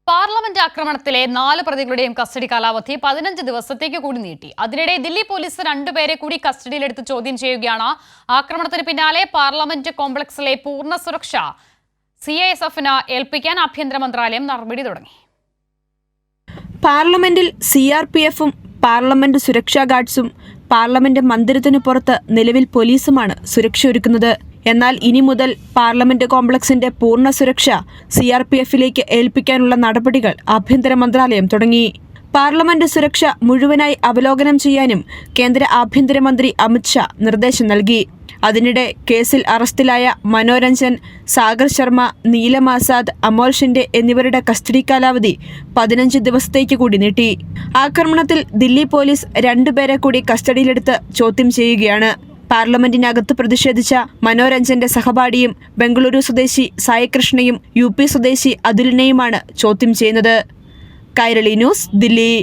Parliament ആക്രമണത്തിലെ 4 പ്രതികളുടെയും custody കാലാവധി 15 ദിവസത്തേക്ക് കൂടി നീട്ടി. അതിനിടെ ദില്ലി പോലീസ് 2 പേരെ കൂടി കസ്റ്റഡിയിലെടുത്ത് ചോദ്യം ചെയ്യുകയാണ്. ആക്രമണത്തിന് പിന്നാലെ പാർലമെന്റ് കോംപ്ലക്സിലെ പൂർണ്ണ സുരക്ഷ CISFന് ഏൽപ്പിക്കാൻ ആഭ്യന്തര മന്ത്രാലയം നടപടി തുടങ്ങി. പാർലമെന്റിൽ CRPFും പാർലമെന്റ് സുരക്ഷാ ഗാർഡ്സും പാർലമെന്റ് മന്ദിരത്തിനു പുറത്ത് നിലവിൽ പോലീസുമാണ് സുരക്ഷയൊരുക്കുന്നത്. എന്നാൽ ഇനി മുതൽ പാർലമെന്റ് കോംപ്ലക്സിന്റെ പൂർണ്ണ സുരക്ഷ CRPFിലേക്ക് ഏൽപ്പിക്കാനുള്ള നടപടികൾ ആഭ്യന്തര മന്ത്രാലയം തുടങ്ങി. പാർലമെന്റ് സുരക്ഷ മുഴുവനായി അവലോകനം ചെയ്യാനും കേന്ദ്ര ആഭ്യന്തരമന്ത്രി അമിത് ഷാ നിർദ്ദേശം നൽകി. അതിനിടെ കേസിൽ അറസ്റ്റിലായ മനോരഞ്ജൻ, സാഗർ ശർമ്മ, നീലം ആസാദ്, അമോൽ ഷിൻഡെ എന്നിവരുടെ കസ്റ്റഡി കാലാവധി 15 ദിവസത്തേക്ക് കൂടി നീട്ടി. ആക്രമണത്തിൽ ദില്ലി പോലീസ് 2 പേരെ കൂടി കസ്റ്റഡിയിലെടുത്ത് ചോദ്യം ചെയ്യുകയാണ്. പാർലമെന്റിനകത്ത് പ്രതിഷേധിച്ച മനോരഞ്ജന്റെ സഹപാഠിയും ബംഗളൂരു സ്വദേശി സായി കൃഷ്ണയും UP സ്വദേശി അതുലിനെയുമാണ് ചോദ്യം ചെയ്യുന്നത്. കൈരളി ന്യൂസ്, ദില്ലി.